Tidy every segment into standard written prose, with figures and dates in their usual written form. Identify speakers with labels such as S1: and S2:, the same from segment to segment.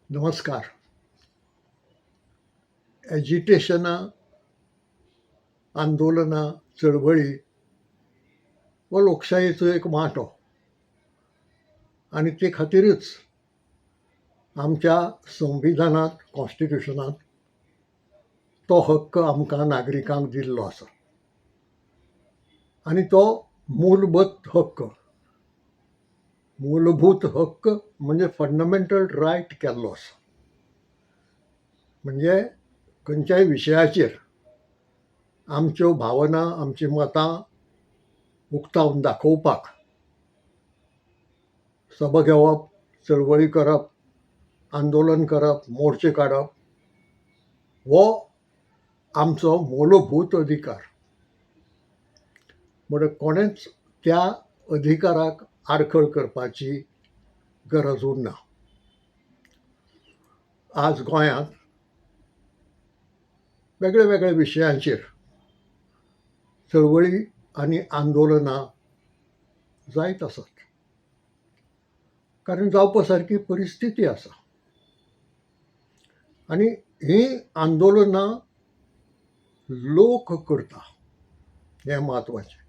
S1: नमस्कार. ॲजिटेशनां, आंदोलनां, चळवळी हो लोकशायेचो एक माटो आणि ते खातीरच आमच्या संविधानांत कॉन्स्टिट्युशनांत तो हक्क आमकां नागरिकांक दिल्लो आसा आणि तो मूलभूत हक्क म्हणजे फंडमेंटल रायट केल्लो आसा. म्हणजे खंयच्याय विशयाचेर आमच्यो भावना, आमचीं मतां उक्तावून दाखोवपाक सभा घेवप, चळवळी करप, आंदोलन करप, मोर्चे काडप हो आमचो मूलभूत अधिकार. म्हणून कोणेच त्या अधिकाराक आडखळ करपाची गरज उरना. आज गोंयांत वेगळ्या वेगळ्या विशयांचेर चळवळी आनी आंदोलनां जायत आसात. कारण जावपा सारकी परिस्थिती आसा. आनी हीं आंदोलनां लोक करता हें म्हत्वाचें.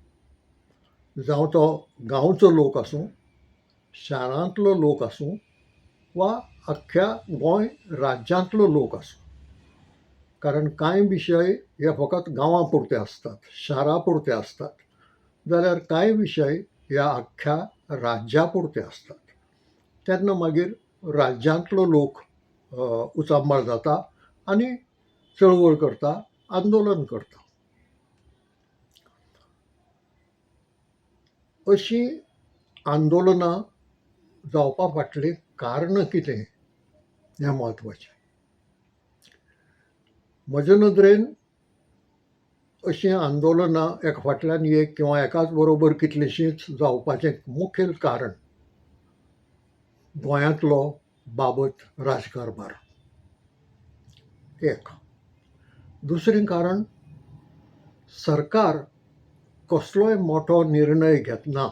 S1: जावं तो गांवचो लोक आसूं, शारांतलो लोक आसूं वा अख्ख्या गोंय राज्यांतलो लोक आसूं. कारण कांय विशय हे फकत गांवां पुरते आसतात, शारां पुरते आसतात, जाल्यार कांय विशय ह्या अख्ख्या राज्या पुरते आसतात. तेन्ना मागीर राज्यांतलो लोक उचांबळ जाता आनी चळवळ करता, आंदोलन करता. अशीं आंदोलनां जावपा फाटलीं कारणां कितें हें म्हत्वाचें. म्हजे नदरेन अशीं आंदोलनां एका फाटल्यान एक किंवा एकाच बरोबर कितलींशींच जावपाचें मुखेल कारण गोंयांतलो बाबत राजकारभार. एक. दुसरें कारण सरकार कसलोय मोठो निर्णय घेतना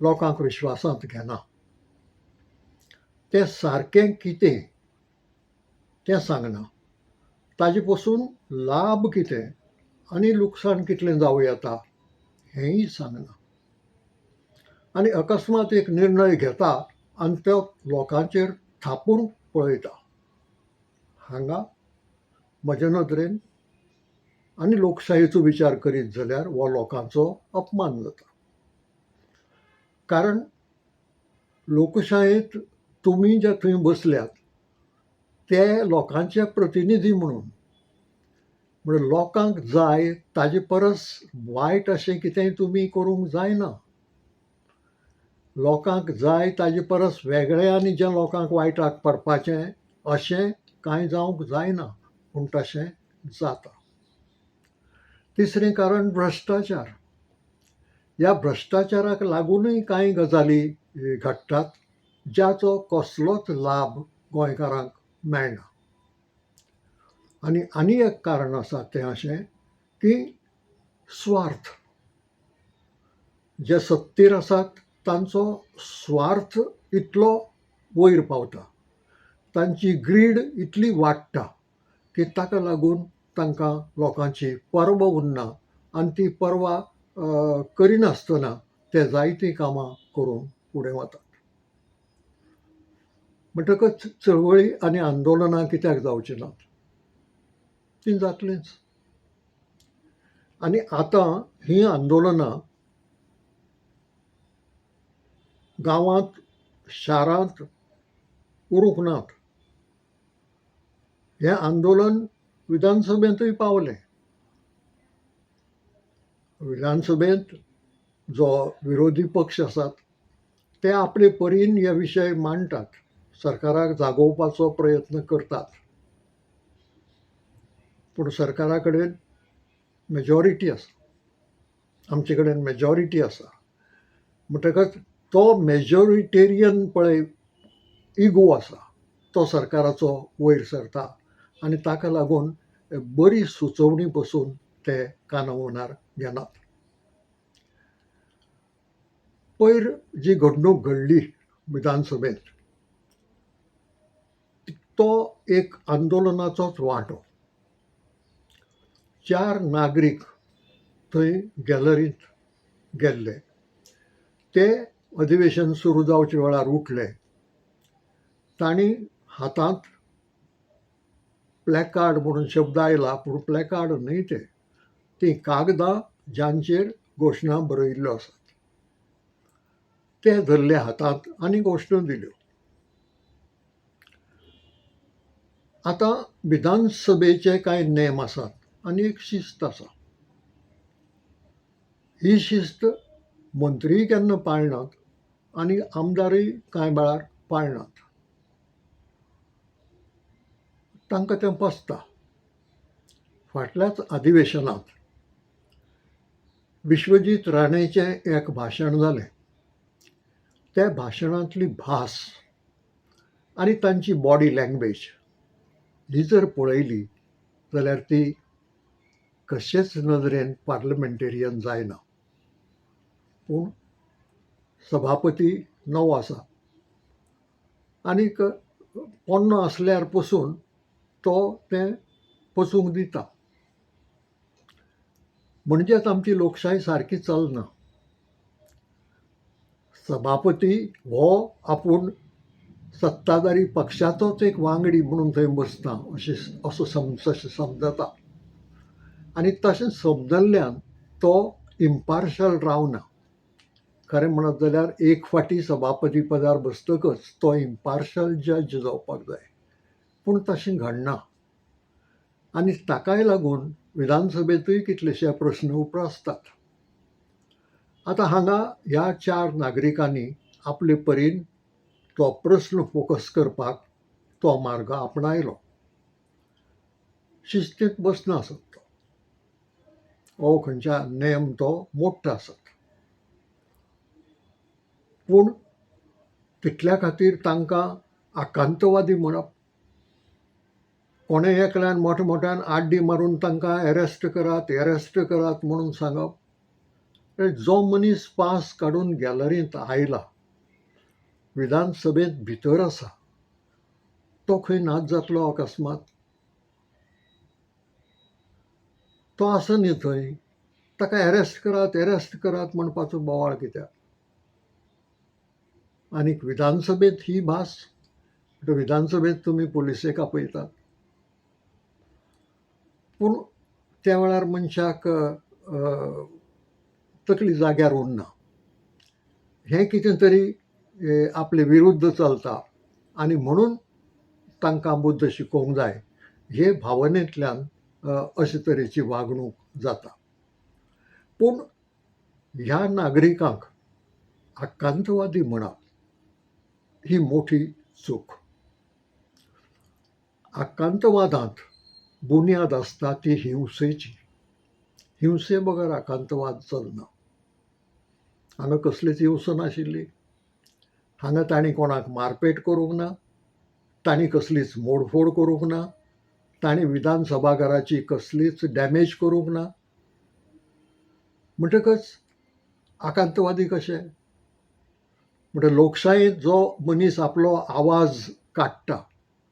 S1: लोकांक विश्वासांत घेना. तें सारकें कितें तें सांगना. ताजे पसून लाभ कितें आनी लुकसाण कितलें जावं येता हेंय सांगना. आनी अकस्मात एक निर्णय घेता आनी तो लोकांचेर थापून पळयता. हांगा म्हजे नदरेन आनी लोकशायेचो विचार करीत जाल्यार हो लोकांचो अपमान जाता. कारण लोकशायेंत तुमी जे थंय बसल्यात ते लोकांचे प्रतिनिधी म्हणून. म्हणजे लोकांक जाय ताजे परस वायट अशें कितेंय तुमी करूंक जायना. लोकांक जाय ताजे परस वेगळें आनी जें लोकांक वायटाक पडपाचें अशें कांय जावंक जायना, पूण तशें जाता. तिसरें कारण भ्रश्टाचार. ह्या भ्रश्टाचाराक लागूनय कांय गजाली घडटात ज्याचो कसलोच लाभ गोंयकारांक मेळना. आनी एक कारण आसा तें अशें की स्वार्थ. जे सत्तेर आसात तांचो स्वार्थ इतलो वयर पावता, तांची ग्रीड इतली वाडटा की ताका लागून तांकां लोकांची पर्वा उरना आनी ती पर्वा करिनासतना ते जायतीं कामां करून फुडें वतात. म्हणटकच चळवळी आनी आंदोलनां कित्याक जावचीं नात? तीं जातलींच. आनी आतां हीं आंदोलनां गांवांत, शारांत उरूंक नात. हें आंदोलन विधानसभेंतूय पावलें. विधानसभेंत जो विरोधी पक्ष आसात ते आपले परीन हे विशय मांडटात, सरकाराक जागोवपाचो प्रयत्न करतात. पूण सरकारा कडेन मेजॉरिटी आसा. आमचे कडेन मेजॉरिटी आसा. म्हणटकच तो मेजॉरिटेरियन पळय इगो आसा तो सरकाराचो वयर सरता आनी ताका लागून बरी सुचोवणी पसून ते काना मनार घेनात. पयर जी घडणूक घडली विधानसभेंत तो एक आंदोलनाचोच वांटो. 4 नागरीक थंय गॅलरींत गेल्ले. ते अधिवेशन सुरू जावचे वेळार उठले. तांणी हातांत प्लॅकार्ड म्हणून शब्द आयला, पूण प्लॅकार्ड न्हय ते. ती कागदां जांचेर घोशणा बरयल्ल्यो आसात. ते धरले हातांत आनी घोशणा दिल्यो. आतां विधानसभेचे कांय नेम आसात आनी एक शिस्त आसा. ही शिस्त मंत्रीय केन्ना पाळनात आनी आमदारय कांय वेळार पाळनात. तांकां तें पसता. फाटल्याच अधिवेशनांत विश्वजीत राणेचें एक भाशण जालें. त्या भाशणांतली भास आनी तांची बॉडी लँग्वेज ही जर पळयली जाल्यार ती कशेच नदरेन पार्लमेंटेरियन जायना. पूण सभापती नवो आसा आनीक पोन्नो आसल्यार पसून तो तें पचूंक दिता. म्हणजेच आमची लोकशाय सारकी चलना. सभापती हो आपूण सत्ताधारी पक्षाचोच एक वांगडी म्हणून थंय बसता असो समजता. आनी तशें समजल्ल्यान तो इम्पार्शल रावना. खरें म्हणत जाल्यार एक फावटी सभापती पदार बसतकच तो इम्पार्शल जज जावपाक जाय. पूण तशें घडना. आनी ताकाय लागून विधानसभेंतूय कितलेशे प्रस्न उप्रासतात. आतां हांगा ह्या 4 नागरिकांनी आपले परीन तो प्रस्न फोकस करपाक तो मार्ग आपणायलो. शिस्तीत बसना आसत तो. हो खंयच्या नेम तो मोडटा आसत. पूण तितल्या खातीर तांकां आकांतवादी म्हणप, कोणेय एकल्यान मोठमोठ्यान आड्डी मारून तांकां एरेस्ट करात म्हणून सांगप. जो मनीस पास काडून गॅलरींत आयला, विधानसभेंत भितर आसा, तो खंय नाच जातलो अकस्मात? तो आसा न्ही थंय. ताका एरेस्ट करात म्हणपाचो बोवाळ कित्याक? आनीक विधानसभेंत ही भास. विधानसभेंत तुमी पुलिसेक आपयतात. पूण त्या वेळार मनशाक तकली जाग्यार उरना. हें कितें तरी आपले विरुद्ध चलता आनी म्हणून तांकां बुद्द शिकोवंक जाय हे भावनेंतल्यान अशे तरेची वागणूक जाता. पूण ह्या नागरिकांक आकांतवादी म्हणप ही मोठी चूक. आकांतवादांत बुन्याद आसता ती हिंसेची. हिंसे बगर आकांतवाद चलना. हांगा कसलीच हिंसा नाशिल्ली. हांगा तांणी कोणाक मारपेट करूंक ना. तांणी कसलीच मोडफोड करूंक ना. तांणी विधान सभाघराची कसलीच डॅमेज करूंक ना. म्हणटकच आकांतवादी कशे? म्हणजे लोकशायेंत जो मनीस आपलो आवाज काडटा,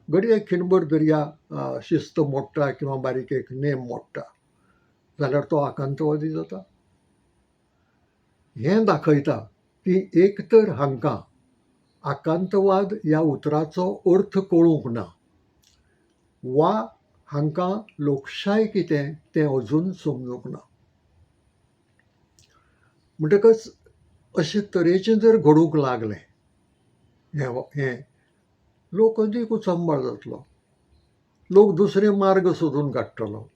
S1: घडये खिणभर दर्या शिस्त मोडटा किंवा बारीक एक नेम मोडटा, जाल्यार तो आकांतवादी जाता. हें दाखयता की एक तर हांकां आकांतवाद ह्या उतराचो अर्थ कळूंक ना, वा हांकां लोकशाय कितें तें अजून समजूंक ना. म्हणटकच अशे तरेचें जर घडूंक लागलें हें लोक अदीक उचंबळ जातलो. लोक दुसरे मार्ग सोदून काडटलो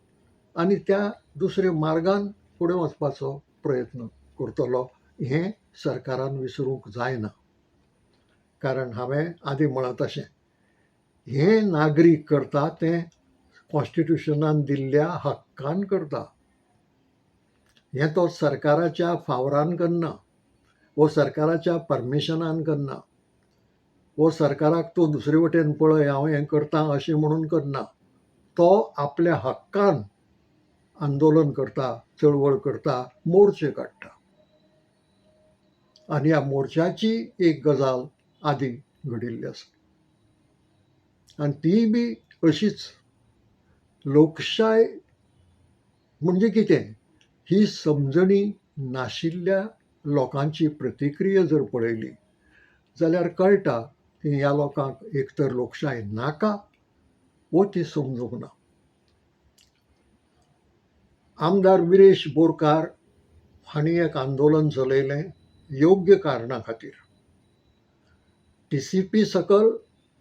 S1: आनी त्या दुसऱ्या मार्गान फुडें वचपाचो प्रयत्न करतलो. हें सरकारान विसरूंक जायना. कारण हांवें आदीं म्हळां तशें हें नागरीक करता तें कॉन्स्टिट्युशनान दिल्ल्या हक्कान करता. हें तो सरकाराच्या फावरान करना, वो सरकाराच्या परमिशनान करना, वो सरकाराक तो दुसरे वटेन पळय हांव हें करतां अशें म्हणून करना. तो आपल्या हक्कान आंदोलन करता, चळवळ करता, मोर्चे काडटा. आनी ह्या मोर्चाची एक गजाल आदीं घडिल्ली आसा. आणि ती बी अशीच. लोकशाय म्हणजे कितें ही समजणी नाशिल्ल्या लोकांची प्रतिक्रिया जर पळयली जाल्यार कळटा की ह्या लोकांक एकतर लोकशाय नाका वो ती समजूंक ना. आमदार विरेश बोरकार हांणी एक आंदोलन चलयलें योग्य कारणा खातीर. TCP सकल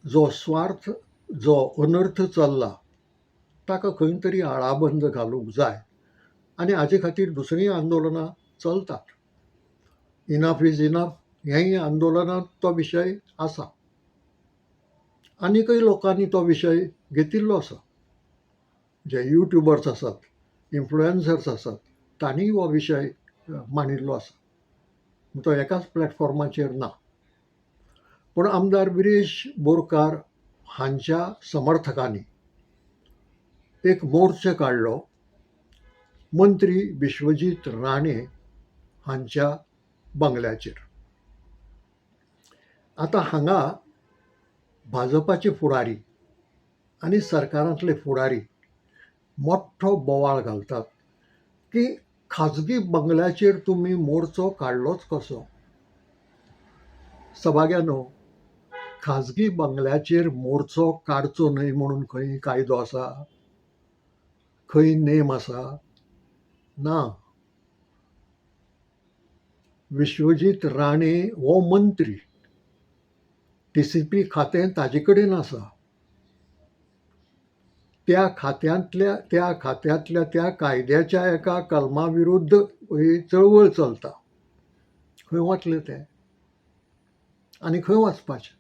S1: जो स्वार्थ, जो अनर्थ चल्ला ताका खंय तरी आळाबंद घालूंक जाय आनी हाचे खातीर दुसरीं आंदोलनां चलतात. इनफ इज इनफ हेंय आंदोलनांत तो विशय आसा. आनीकय लोकांनी तो विशय घेतिल्लो आसा. जे यूट्यूबर्स आसात, इन्फ्लुएन्सर्स आसात, तांणीय हो विशय मांडिल्लो आसा. तो एकाच प्लॅटफॉर्माचेर ना. पूण आमदार विरेश बोरकार हांच्या समर्थकांनी एक मोर्चा काडलो मंत्री विश्वजीत राणे हांच्या बंगल्याचेर. आतां हांगा भाजपाचे फुडारी आनी सरकारांतले फुडारी मोठ्ठो बोवाळ घालतात की खाजगी बंगल्याचेर तुमी मोर्चो काडलोच कसो. सभाग्यानो, खाजगी बंगल्याचेर मोर्चो काडचो न्हय म्हणून खंय कायदो आसा, खंय नेम आसा? ना. विश्वजीत राणे हो मंत्री, TCP खातें ताजे कडेन आसा. त्या खात्यांतल्या त्या कायद्याच्या एका कलमा विरुद्ध ही चळवळ चलता. खंय वतले ते आनी खंय वचपाचें.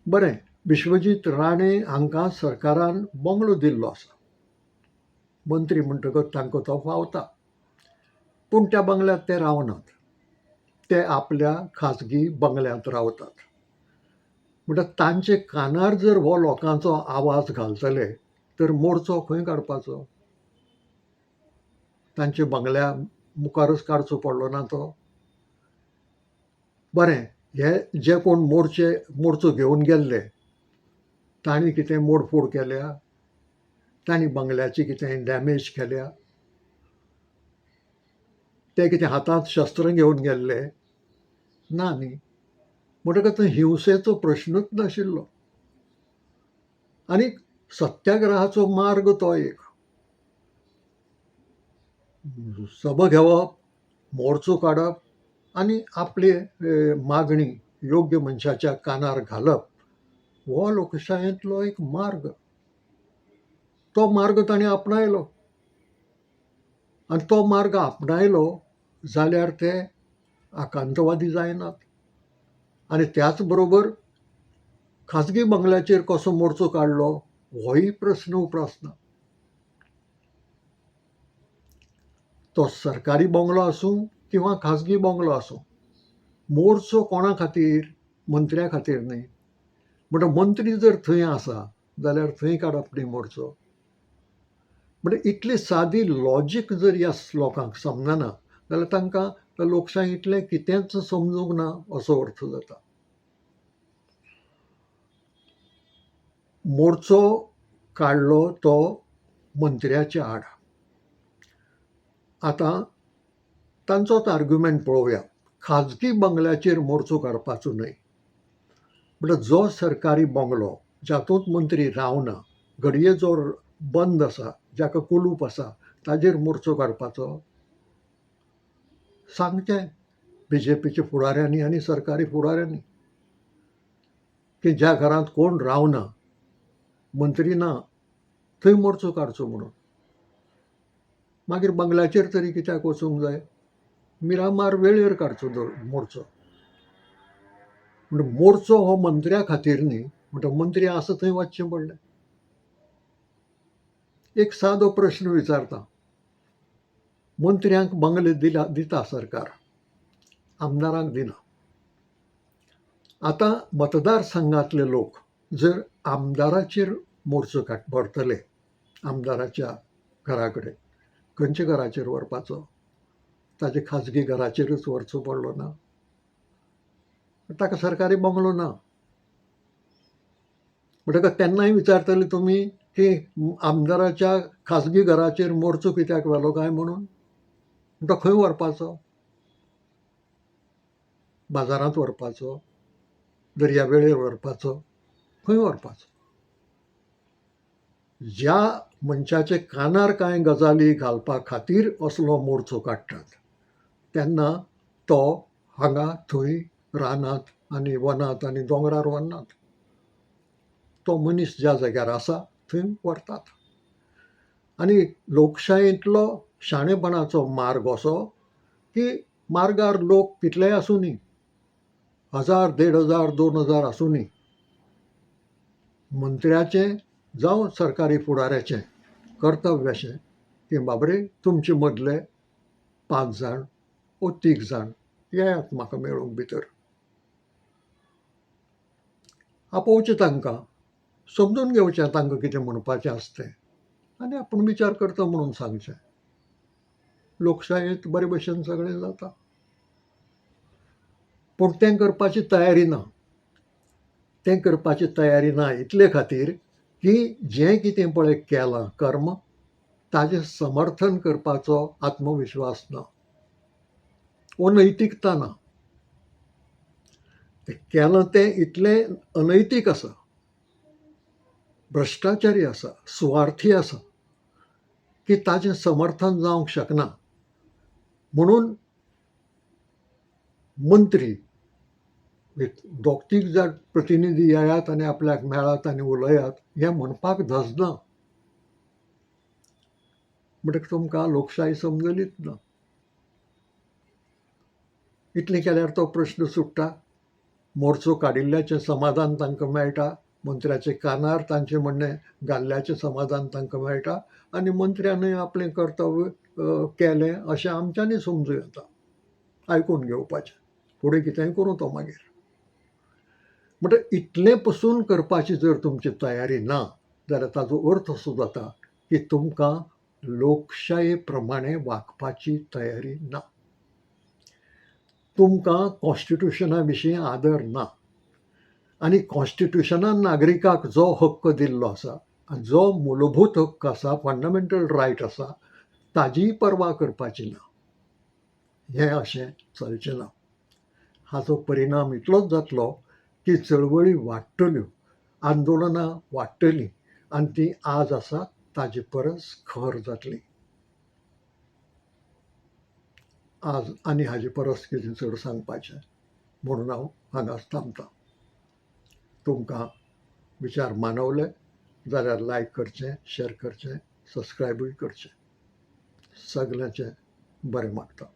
S1: बरें, विश्वजीत राणे हांकां सरकारान बंगलो दिल्लो आसा. मंत्री म्हणटकच तांकां तो फावता. पूण त्या बंगल्यांत ते रावनात. ते आपल्या खाजगी बंगल्यांत रावतात. म्हणटच तांचे कानार जर हो लोकांचो आवाज घालतले तर मोर्चो खंय काडपाचो? तांच्या बंगल्या मुखारच काडचो पडलो ना तो? बरें, हे जे कोण मोर्चो घेवन गेल्ले तांणी कितें मोडफोड केल्या? तांणी बंगल्याची कितें डॅमेज केल्या? ते कितें हातांत शस्त्र घेवन गेल्ले? ना न्ही. म्हणटकच हिंसेचो प्रश्नच नाशिल्लो. आनी सत्याग्रहाचो मार्ग तो एक. सभा घेवप, मोर्चो काडप आनी आपली मागणी योग्य मनशाच्या कानार घालप हो लोकशायेंतलो एक मार्ग. तो मार्ग तांणी आपणायलो. आनी तो मार्ग आपणायलो जाल्यार ते आकांतवादी जायनात. आनी त्याच बरोबर खाजगी बंगल्याचेर कसो मोर्चो काडलो होय प्रस्न उप्रासना. तो सरकारी बंगलो आसूं किंवा खाजगी बंगलो आसूं, मोर्चो कोणा खातीर? मंत्र्या खातीर न्ही. म्हणटच मंत्री जर थंय आसा जाल्यार थंय काडप न्ही मोर्चो. म्हणजे इतली सादी लॉजीक जर ह्या लोकांक समजना जाल्यार तांकां लोकशायेंतलें कितेंच समजूंक ना असो अर्थ जाता. मोर्चो काडलो तो मंत्र्याच्या आड. आतां तांचोच आर्ग्युमेंट पळोवया. खाजगी बंगल्याचेर मोर्चो काडपाचो न्हय. म्हणटच जो सरकारी बंगलो जातूंत मंत्री रावना, घडये जो बंद आसा, जाका कुलूप आसा, ताजेर मोर्चो काडपाचो? सांगचें BJPच्या फुडाऱ्यांनी आनी सरकारी फुडाऱ्यांनी की ज्या घरांत कोण रावना, मंत्री ना, थंय मोर्चो काडचो म्हणून. मागीर बंगल्याचेर तरी कित्याक वचूंक जाय? मिरामार वेळेर काडचो मोर्चो. म्हणजे मोर्चो हो मंत्र्या खातीर न्ही. म्हणटच मंत्री आसा थंय वचचें पडलें. एक सादो प्रश्न विचारता. मंत्र्यांक बंगले दिता सरकार, आमदारांक दिना. आतां मतदारसंघांतले लोक जर आमदाराचेर मोर्चो भरतले, आमदाराच्या घरा कडेन, खंयच्या घराचेर व्हरपाचो? ताचे खाजगी घराचेरच व्हरचो पडलो ना? ताका सरकारी बंगलो ना. म्हणटकच तेन्नाय विचारतले तुमी की आमदाराच्या खाजगी घराचेर मोर्चो कित्याक व्हेलो काय म्हणून? तो खंय व्हरपाचो? बाजारांत व्हरपाचो? दर्यावेळेर व्हरपाचो? खंय व्हरपाचो? ज्या मनशाचे कानार कांय गजाली घालपा खातीर असलो मोर्चो काडटात तेन्ना तो हांगा थंय रानांत आनी वनांत आनी दोंगरार व्हरनात. तो मनीस ज्या जाग्यार आसा थंय व्हरतात. आनी लोकशायेंतलो शाणेपणाचो मार्ग असो की मार्गार लोक कितलेय आसूं दी, 1000, 1500, 2000 आसूं दी, मंत्र्याचें जावं सरकारी फुडाऱ्याचें कर्तव्य अशें की बाब रे तुमचे मदले 5 जाण वो 3 जाण येयात म्हाका मेळूंक भितर. आपोवचें तांकां, समजून घेवचें तांकां कितें म्हणपाचें आसा तें आनी आपूण विचार करता म्हणून सांगचें. लोकशायेंत बरे भशेन सगळें जाता. पूण तें करपाची तयारी ना. तें करपाची तयारी ना इतले खातीर की जें कितें पळय केलां कर्म ताचें समर्थन करपाचो आत्मविश्वास ना. वो नैतीकता ना. केलां तें इतलें अनैतीक आसा, भ्रश्टाचारी आसा, सुवार्थी आसा की ताचें समर्थन जावंक शकना. म्हणून मंत्री दोग तीग जाण प्रतिनिधी येयात आनी आपल्याक मेळात आनी उलयात हें म्हणपाक धजना. म्हणटकीर तुमकां लोकशाय समजलीच ना. इतलें केल्यार तो प्रश्न सुट्टा. मोर्चो काडिल्ल्याचें समाधान तांकां मेळटा, मंत्र्याचे कानार तांचें म्हणणें घाल्ल्याचें समाधान तांकां मेळटा आनी मंत्र्यानूय आपलें कर्तव्य केलें अशें आमच्यांनी समजूं येता. आयकून घेवपाचें, फुडें कितेंय करूं तो मागीर. म्हणटकीर इतलें पसून करपाची जर तुमची तयारी ना जाल्यार ताचो अर्थ असो जाता की तुमकां लोकशाये प्रमाणें वागपाची तयारी ना. तुमकां कॉन्स्टिट्युशना विशीं आदर ना. आनी कॉन्स्टिट्युशनान नागरिकाक जो हक्क दिल्लो आसा, जो मुलभूत हक्क आसा, फंडमेंटल रायट आसा, ताजीय पर्वा करपाची ना. हें अशें चलचें ना. हाचो परिणाम इतलोच जातलो की चळवळी वाडटल्यो, आंदोलनां वाडटलीं आनी ती आज आसा ताजे परस खर जातली. आज आनी हाजे परस कितें चड सांगपाचें म्हणून हांव हांगाच थांबतां. तुमकां विचार मानवले जाल्यार लायक करचें, शेअर करचें, सबस्क्रायबूय करचें. सगल्यांचें बरें मागतां.